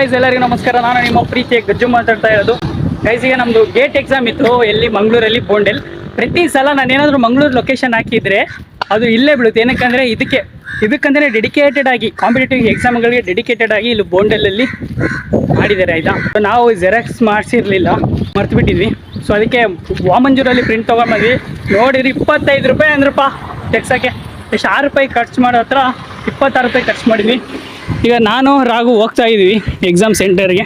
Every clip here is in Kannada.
ಗೈಸ್ ಎಲ್ಲರಿಗೂ ನಮಸ್ಕಾರ. ನಾನು ನಿಮ್ಮ ಪ್ರೀತಿಯ ಗಜ್ಜು ಮಾತಾಡ್ತಾ ಇರೋದು. ಗೈಸ್ ಈಗ ನಮ್ದು ಗೇಟ್ ಎಕ್ಸಾಮ್ ಇತ್ತು ಎಲ್ಲಿ ಮಂಗಳೂರಲ್ಲಿ ಬೋಂಡೆಲ್. ಪ್ರತಿ ಸಲ ನಾನು ಏನಾದರೂ ಮಂಗಳೂರು ಲೊಕೇಶನ್ ಹಾಕಿದ್ರೆ ಅದು ಇಲ್ಲೇ ಬೀಳುತ್ತೆ. ಏನಕ್ಕಂದ್ರೆ ಇದಕ್ಕಂದ್ರೆ ಡೆಡಿಕೇಟೆಡ್ ಆಗಿ ಕಾಂಪಿಟೇಟಿವ್ ಎಕ್ಸಾಮ್ಗಳಿಗೆ ಡೆಡಿಕೇಟೆಡ್ ಆಗಿ ಇಲ್ಲಿ ಬೋಂಡೆಲಲ್ಲಿ ಮಾಡಿದ್ದಾರೆ ಆಯ್ತಾ. ನಾವು ಜೆರಾಕ್ಸ್ ಮಾಡಿಸಿರ್ಲಿಲ್ಲ, ಮರ್ತು ಬಿಟ್ಟಿದ್ವಿ. ಸೊ ಅದಕ್ಕೆ ವಾಮಂಜೂರಲ್ಲಿ ಪ್ರಿಂಟ್ ತೊಗೊಂಡ್ಬಂದ್ವಿ. ನೋಡಿರಿ 25 ರೂಪಾಯಿ ಅಂದ್ರಪ್ಪ ತೆಗ್ಸೋಕ್ಕೆ. ಎಷ್ಟು 6 ರೂಪಾಯಿ ಖರ್ಚು ಮಾಡೋ ಹತ್ರ 26 ರೂಪಾಯಿ ಖರ್ಚು ಮಾಡಿದ್ವಿ. ಈಗ ನಾನು ರಾಘು ಹೋಗ್ತಾ ಇದ್ದೀವಿ ಎಕ್ಸಾಮ್ ಸೆಂಟರ್ಗೆ.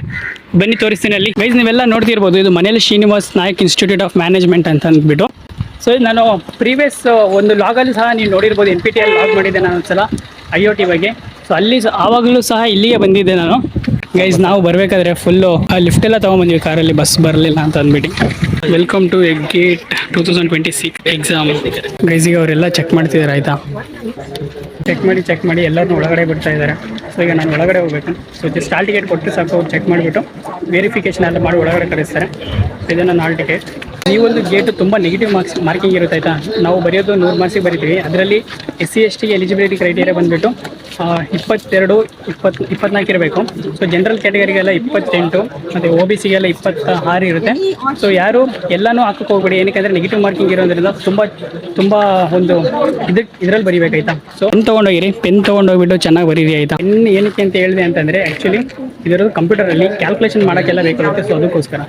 ಬನ್ನಿ ತೋರಿಸ್ತೀನಿ ಅಲ್ಲಿ. ಗೈಸ್ ನೀವೆಲ್ಲ ನೋಡ್ತಿರ್ಬೋದು, ಇದು ಮನೇಲಿ Srinivas Nayak institute of management ಅಂತ ಅಂದ್ಬಿಟ್ಟು. ಸೊ ಇದು ನಾನು ಪ್ರೀವಿಯಸ್ ಒಂದು ಲಾಗಲ್ಲಿ ಸಹ ನೀವು ನೋಡಿರ್ಬೋದು, NPTEL ಲಾಗ್ ಮಾಡಿದ್ದೆ ನಾನು ಒಂದ್ಸಲ IoT ಬಗ್ಗೆ. ಸೊ ಅಲ್ಲಿ ಆವಾಗಲೂ ಸಹ ಇಲ್ಲಿಗೆ ಬಂದಿದ್ದೆ ನಾನು. ಗೈಸ್ ನಾವು ಬರಬೇಕಾದ್ರೆ ಫುಲ್ಲು ಲಿಫ್ಟ್ ಎಲ್ಲ ತೊಗೊಂಬಂದ್ವಿ ಕಾರಲ್ಲಿ, ಬಸ್ ಬರಲಿಲ್ಲ ಅಂತ ಅಂದ್ಬಿಟ್ಟು. Welcome to GATE 2026 exam. ಗೈಸಿಗೆ ಅವರೆಲ್ಲ ಚೆಕ್ ಮಾಡ್ತಿದ್ದಾರೆ ಆಯಿತಾ. ಚೆಕ್ ಮಾಡಿ ಎಲ್ಲರನ್ನೂ ಒಳಗಡೆ ಬಿಡ್ತಾ ಇದ್ದಾರೆ. ಸೊ ಈಗ ನಾನು ಒಳಗಡೆ ಹೋಗಬೇಕು. ಸೊ ಜಸ್ಟ್ ಹಾಲ್ ಟಿಕೆಟ್ ಕೊಟ್ಟು ಸಾಕು, ಅವ್ರು ಚೆಕ್ ಮಾಡಿಬಿಟ್ಟು ವೆರಿಫಿಕೇಷನ್ ಎಲ್ಲ ಮಾಡಿ ಒಳಗಡೆ ಕಳಿಸ್ತಾರೆ. ಇದು ನನ್ನ ಹಾಲ್ ಟಿಕೆಟ್. ಈ ಒಂದು ಗೇಟು ತುಂಬ ನೆಗೆಟಿವ್ ಮಾರ್ಕಿಂಗ್ ಇರುತ್ತೆ ಆಯಿತಾ. ನಾವು ಬರೆಯೋದು 100 ಮಾರ್ಕ್ಸಿಗೆ ಬರೀತೀವಿ. ಅದರಲ್ಲಿ SC ST ಎಲಿಜಿಬಿಲಿಟಿ ಕ್ರೈಟೀರಿಯಾ ಬಂದುಬಿಟ್ಟು 22, 24 ಇರಬೇಕು. ಸೊ ಜನರಲ್ ಕ್ಯಾಟಗರಿಗೆಲ್ಲ 28 ಮತ್ತು OBCಗೆಲ್ಲ 26 ಇರುತ್ತೆ. ಸೊ ಯಾರು ಎಲ್ಲನೂ ಹಾಕಕ್ಕೆ ಹೋಗ್ಬೇಡಿ, ಏನಕ್ಕೆ ನೆಗೆಟಿವ್ ಮಾರ್ಕಿಂಗ್ ಇರೋದ್ರಿಂದ ತುಂಬ ಒಂದು ಇದರಲ್ಲಿ ಬರೀಬೇಕಾಯ್ತಾ. ಸೊ ಪೆನ್ ತೊಗೊಂಡೋಗಿರಿ, ಪೆನ್ ತೊಗೊಂಡೋಗ್ಬಿಟ್ಟು ಚೆನ್ನಾಗಿ ಬರೀರಿ ಆಯಿತಾ. ಪೆನ್ ಏನಕ್ಕೆ ಅಂತ ಹೇಳಿದೆ ಅಂತಂದರೆ ಆ್ಯಕ್ಚುಲಿ ಇದರದ್ದು ಕಂಪ್ಯೂಟರಲ್ಲಿ ಕ್ಯಾಲ್ಕುಲೇಷನ್ ಮಾಡೋಕ್ಕೆಲ್ಲ ಬೇಕಾಗುತ್ತೆ. ಸೊ ಅದಕ್ಕೋಸ್ಕರ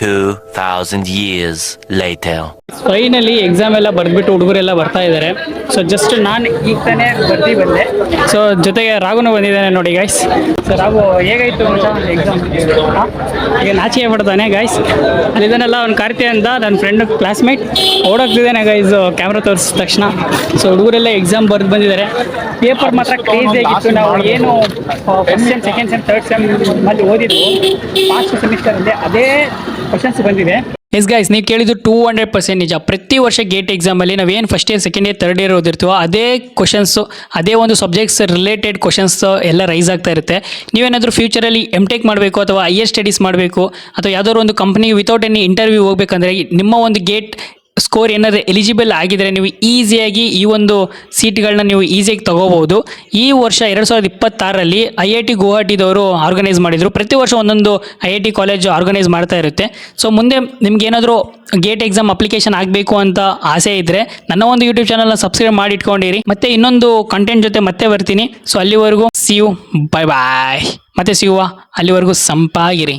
2000 years later. ಫೈನಲಿ ಎಕ್ಸಾಮ್ ಎಲ್ಲ ಬರೆದ್ಬಿಟ್ಟು ಹುಡುಗರೆಲ್ಲ ಬರ್ತಾ ಇದ್ದಾರೆ. ಸೊ ಜಸ್ಟ್ ನಾನು ಈಗ ತಾನೇ ಬಂದೆ. ಸೊ ಜೊತೆಗೆ ರಾಘುನು ಬಂದಿದ್ದಾನೆ ನೋಡಿ ಗೈಸ್. ಸೊ ರಾಘು ಹೇಗಾಯಿತು ಎಕ್ಸಾಮ್? ಈಗ ನಾಚಿಕೆ ಪಡ್ತಾನೆ ಗೈಸ್. ಅಲ್ಲಿದ್ದಾನೆಲ್ಲ ಅವ್ನು ಕಾರ್ತಿ ಅಂತ ನನ್ನ ಫ್ರೆಂಡ್ ಕ್ಲಾಸ್ಮೇಟ್ ಓಡೋಗ್ತಿದ್ದಾನೆ ಗೈಸ್ ಕ್ಯಾಮ್ರಾ ತೋರಿಸಿದ ತಕ್ಷಣ. ಸೊ ಹುಡುಗರೆಲ್ಲ ಎಕ್ಸಾಮ್ ಬರೆದು ಬಂದಿದ್ದಾರೆ. ಪೇಪರ್ ಮಾತ್ರ ಕ್ರೇಜಿಯಾಗಿತ್ತು. ನಾವು ಏನು first sem, second sem, third sem ಅಲ್ಲಿ ಓದಿದ್ದು ಫಾಸ್ಟ್ ಸೆಮಿಸ್ಟರಲ್ಲಿ ಅದೇ ಕ್ವಶನ್ಸ್ ಬಂದಿದೆ. ಎಸ್ ಗೈಸ್, ನೀವು ಕೇಳಿದ್ದು 200% ನಿಜ. ಪ್ರತಿ ವರ್ಷ ಗೇಟ್ ಎಕ್ಸಾಮಲ್ಲಿ ನಾವೇನು first year, second year, third year ಓದಿರ್ತೀವೋ ಅದೇ ಕ್ವಶನ್ಸು, ಅದೇ ಒಂದು ಸಬ್ಜೆಕ್ಟ್ಸ್ ರಿಲೇಟೆಡ್ ಕ್ವಶನ್ಸ್ ಎಲ್ಲ ರೈಸ್ ಆಗ್ತಾ ಇರುತ್ತೆ. ನೀವೇನಾದರೂ ಫ್ಯೂಚರಲ್ಲಿ MTech ಮಾಡಬೇಕು ಅಥವಾ ಹೈಯರ್ ಸ್ಟಡೀಸ್ ಮಾಡಬೇಕು ಅಥವಾ ಯಾವುದಾದ್ರು ಒಂದು ಕಂಪ್ನಿ ವಿತೌಟ್ ಎನಿ ಇಂಟರ್ವ್ಯೂ ಹೋಗ್ಬೇಕಂದ್ರೆ ನಿಮ್ಮ ಒಂದು ಗೇಟ್ ಸ್ಕೋರ್ ಏನಾದರೂ ಎಲಿಜಿಬಲ್ ಆಗಿದರೆ ನೀವು ಈಸಿಯಾಗಿ ಈ ಒಂದು ಸೀಟ್ಗಳನ್ನ ನೀವು ಈಸಿಯಾಗಿ ತೊಗೋಬೋದು. ಈ ವರ್ಷ 2026ರಲ್ಲಿ IIT ಗುವಾಹಟಿದವರು ಆರ್ಗನೈಸ್ ಮಾಡಿದರು. ಪ್ರತಿ ವರ್ಷ ಒಂದೊಂದು IIT ಕಾಲೇಜು ಆರ್ಗನೈಸ್ ಮಾಡ್ತಾ ಇರುತ್ತೆ. ಸೊ ಮುಂದೆ ನಿಮ್ಗೇನಾದರೂ ಗೇಟ್ ಎಕ್ಸಾಮ್ ಅಪ್ಲಿಕೇಶನ್ ಆಗಬೇಕು ಅಂತ ಆಸೆ ಇದ್ದರೆ ನನ್ನ ಒಂದು ಯೂಟ್ಯೂಬ್ ಚಾನಲ್ನ ಸಬ್ಸ್ಕ್ರೈಬ್ ಮಾಡಿ ಇಟ್ಕೊಂಡಿರಿ. ಮತ್ತೆ ಇನ್ನೊಂದು ಕಂಟೆಂಟ್ ಜೊತೆ ಮತ್ತೆ ಬರ್ತೀನಿ. ಸೊ ಅಲ್ಲಿವರೆಗೂ ಸಿ ಯು, ಬೈ ಬಾಯ್. ಮತ್ತೆ ಸಿಗುವ, ಅಲ್ಲಿವರೆಗೂ ಸಂಪಾಗಿರಿ.